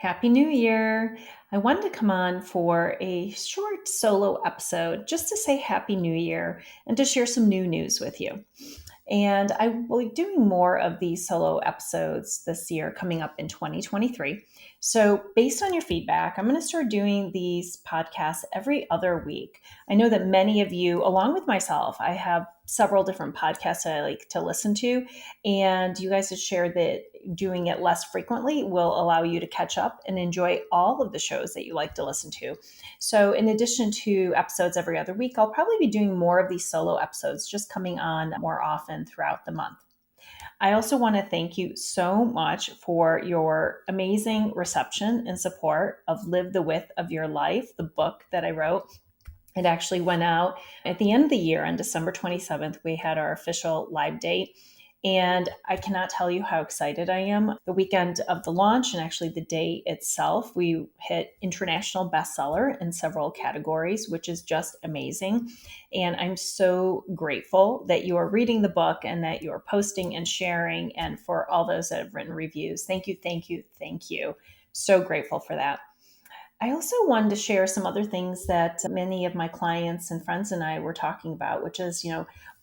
Happy New Year. I wanted to come on for a short solo episode just to say Happy New Year and to share some new news with you. And I will be doing more of these solo episodes this year coming up in 2023. So, based on your feedback, I'm going to start doing these podcasts every other week. I know that many of you, along with myself, I have several different podcasts that I like to listen to. And you guys have shared that doing it less frequently will allow you to catch up and enjoy all of the shows that you like to listen to. So, in addition to episodes every other week, I'll probably be doing more of these solo episodes, just coming on more often throughout the month. I also want to thank you so much for your amazing reception and support of Live the Width of Your Life, the book that I wrote. It actually went out at the end of the year on December 27th. We had our official live date. And I cannot tell you how excited I am. The weekend of the launch and actually the day itself, we hit international bestseller in several categories, which is just amazing. And I'm so grateful that you are reading the book and that you are posting and sharing, and for all those that have written reviews. Thank you, thank you, thank you. So grateful for that. I also wanted to share some other things that many of my clients and friends and I were talking about, which is,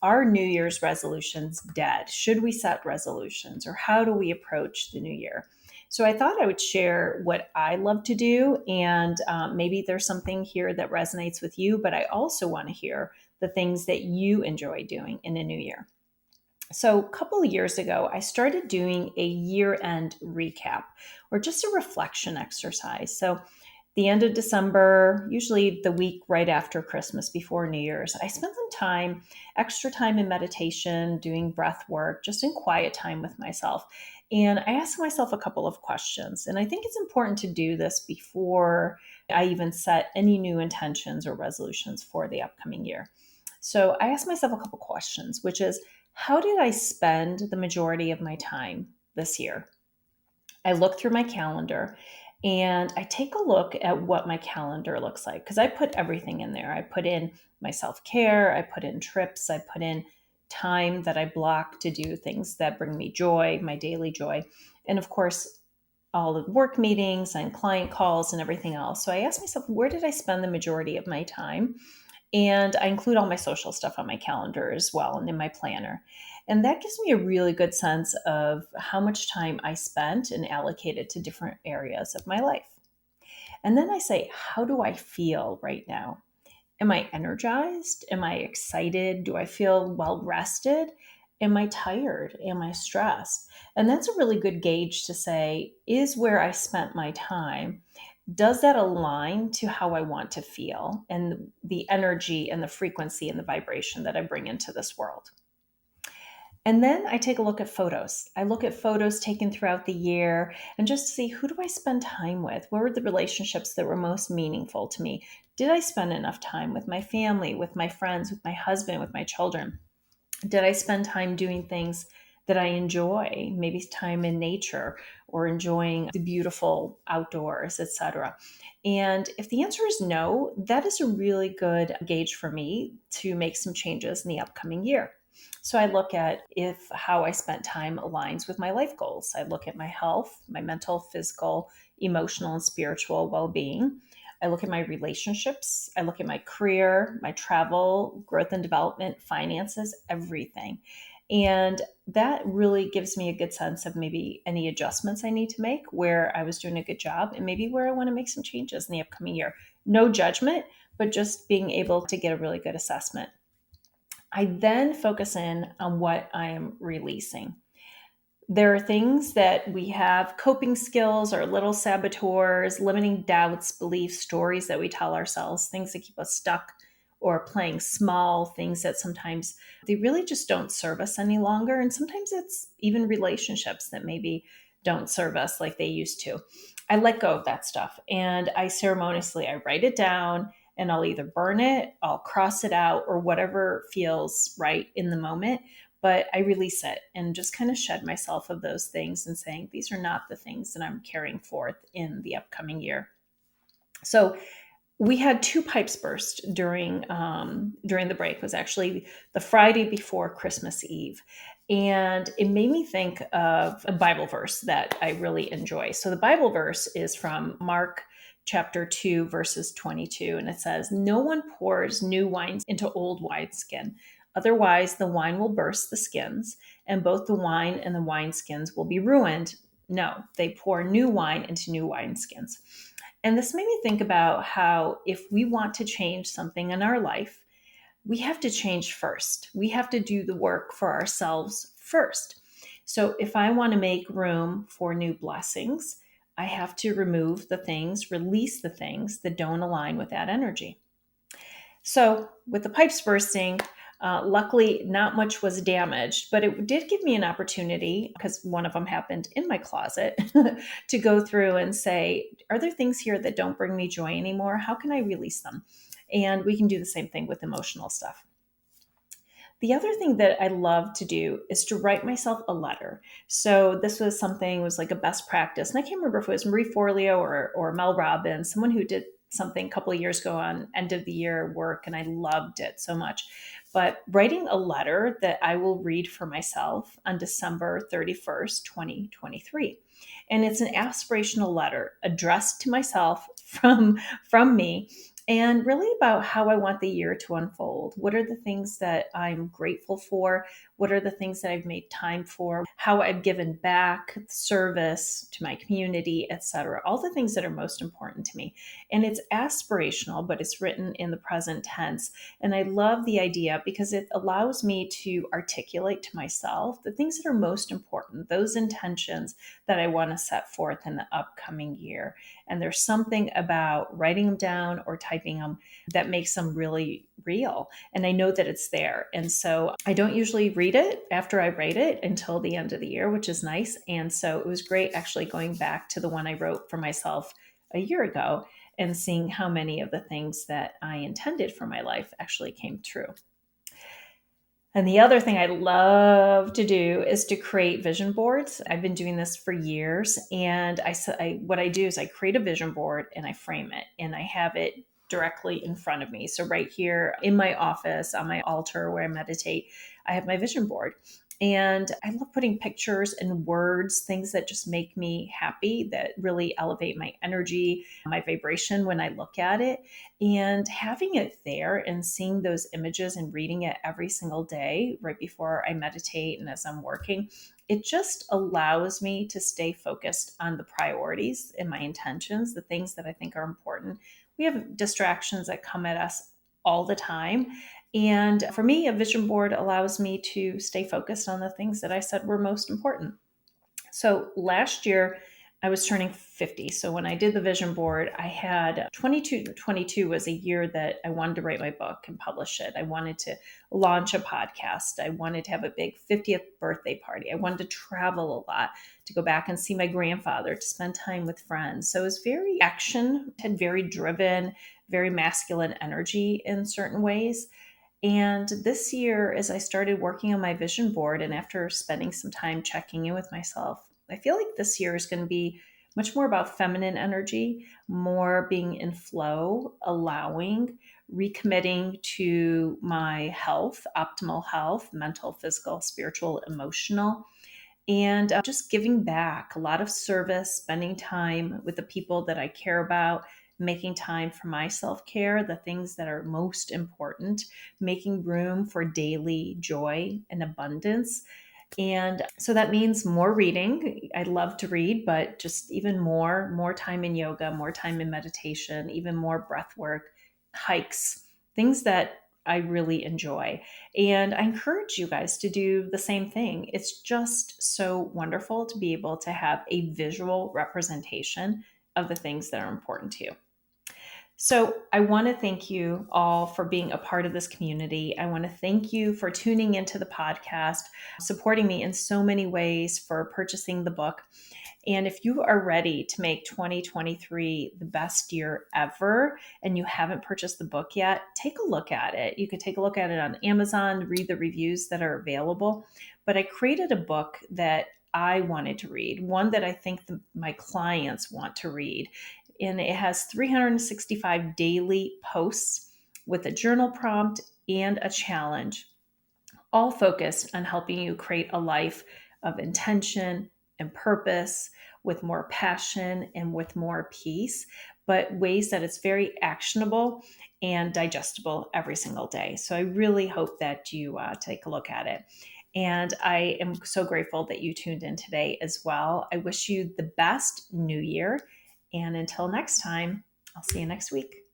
are New Year's resolutions dead? Should we set resolutions, or how do we approach the new year? So I thought I would share what I love to do, and maybe there's something here that resonates with you, but I also want to hear the things that you enjoy doing in a new year. So, a couple of years ago, I started doing a year end recap, or just a reflection exercise. So, the end of December, usually the week right after Christmas, before New Year's, I spent some time, extra time in meditation, doing breath work, just in quiet time with myself. And I asked myself a couple of questions. And I think it's important to do this before I even set any new intentions or resolutions for the upcoming year. So I asked myself a couple questions, which is, how did I spend the majority of my time this year? I look through my calendar and I take a look at what my calendar looks like, because I put everything in there. I put in my self care, I put in trips, I put in time that I block to do things that bring me joy, my daily joy. And of course, all the work meetings and client calls and everything else. So I asked myself, where did I spend the majority of my time? And I include all my social stuff on my calendar as well and in my planner. And that gives me a really good sense of how much time I spent and allocated to different areas of my life. And then I say, how do I feel right now? Am I energized? Am I excited? Do I feel well rested? Am I tired? Am I stressed? And that's a really good gauge to say, is where I spent my time, does that align to how I want to feel and the energy and the frequency and the vibration that I bring into this world? And then I take a look at photos. I look at photos taken throughout the year and just see, who do I spend time with? What were the relationships that were most meaningful to me? Did I spend enough time with my family, with my friends, with my husband, with my children? Did I spend time doing things that I enjoy, maybe time in nature or enjoying the beautiful outdoors, etc.? And if the answer is no, that is a really good gauge for me to make some changes in the upcoming year. So I look at if how I spent time aligns with my life goals. I look at my health, my mental, physical, emotional, and spiritual well-being. I look at my relationships. I look at my career, my travel, growth and development, finances, everything. And that really gives me a good sense of maybe any adjustments I need to make, where I was doing a good job, and maybe where I want to make some changes in the upcoming year. No judgment, but just being able to get a really good assessment. I then focus in on what I am releasing. There are things that we have, coping skills or little saboteurs, limiting doubts, beliefs, stories that we tell ourselves, things that keep us stuck or playing small, things that sometimes they really just don't serve us any longer. And sometimes it's even relationships that maybe don't serve us like they used to. I let go of that stuff and I ceremoniously, I write it down, and I'll either burn it, I'll cross it out, or whatever feels right in the moment. But I release it and just kind of shed myself of those things and saying, these are not the things that I'm carrying forth in the upcoming year. So we had two pipes burst during the break. It was actually the Friday before Christmas Eve. And it made me think of a Bible verse that I really enjoy. So the Bible verse is from Mark chapter 2, verses 22. And it says, "No one pours new wine into old wineskin. Otherwise, the wine will burst the skins, and both the wine and the wineskins will be ruined. No, they pour new wine into new wineskins." And this made me think about how if we want to change something in our life, we have to change first. We have to do the work for ourselves first. So if I want to make room for new blessings, I have to remove the things, release the things that don't align with that energy. So with the pipes bursting, luckily not much was damaged, but it did give me an opportunity, because one of them happened in my closet, to go through and say, are there things here that don't bring me joy anymore? How can I release them? And we can do the same thing with emotional stuff. The other thing that I love to do is to write myself a letter. So this was something, was like a best practice. And I can't remember if it was Marie Forleo or Mel Robbins, someone who did something a couple of years ago on end of the year work. And I loved it so much. But writing a letter that I will read for myself on December 31st, 2023. And it's an aspirational letter addressed to myself from me, and really about how I want the year to unfold. What are the things that I'm grateful for? What are the things that I've made time for? How I've given back, service to my community, etc. All the things that are most important to me. And it's aspirational, but it's written in the present tense. And I love the idea because it allows me to articulate to myself the things that are most important, those intentions that I want to set forth in the upcoming year. And there's something about writing them down or typing them that makes them really real. And I know that it's there. And so I don't usually read it after I write it until the end of the year, which is nice. And so it was great actually going back to the one I wrote for myself a year ago and seeing how many of the things that I intended for my life actually came true. And the other thing I love to do is to create vision boards. I've been doing this for years. And what I do is I create a vision board and I frame it and I have it directly in front of me. So right here in my office, on my altar where I meditate, I have my vision board. And I love putting pictures and words, things that just make me happy, that really elevate my energy, my vibration when I look at it. And having it there and seeing those images and reading it every single day right before I meditate and as I'm working, it just allows me to stay focused on the priorities and my intentions, the things that I think are important. We have distractions that come at us all the time. And for me, a vision board allows me to stay focused on the things that I said were most important. So last year, I was turning 50. So when I did the vision board, I had 22 was a year that I wanted to write my book and publish it. I wanted to launch a podcast. I wanted to have a big 50th birthday party. I wanted to travel a lot, to go back and see my grandfather, to spend time with friends. So it was very action, had very driven, very masculine energy in certain ways. And this year, as I started working on my vision board and after spending some time checking in with myself, I feel like this year is going to be much more about feminine energy, more being in flow, allowing, recommitting to my health, optimal health, mental, physical, spiritual, emotional, and just giving back, a lot of service, spending time with the people that I care about, making time for my self care, the things that are most important, making room for daily joy and abundance. And so that means more reading. I love to read, but just even more time in yoga, more time in meditation, even more breath work, hikes, things that I really enjoy. And I encourage you guys to do the same thing. It's just so wonderful to be able to have a visual representation of the things that are important to you. So, I want to thank you all for being a part of this community. I want to thank you for tuning into the podcast, supporting me in so many ways, for purchasing the book. And if you are ready to make 2023 the best year ever and you haven't purchased the book yet, take a look at it. You could take a look at it on Amazon, read the reviews that are available. But I created a book that I wanted to read, one that I think my clients want to read. And it has 365 daily posts with a journal prompt and a challenge, all focused on helping you create a life of intention and purpose, with more passion and with more peace, but ways that it's very actionable and digestible every single day. So I really hope that you take a look at it. And I am so grateful that you tuned in today as well. I wish you the best new year. And until next time, I'll see you next week.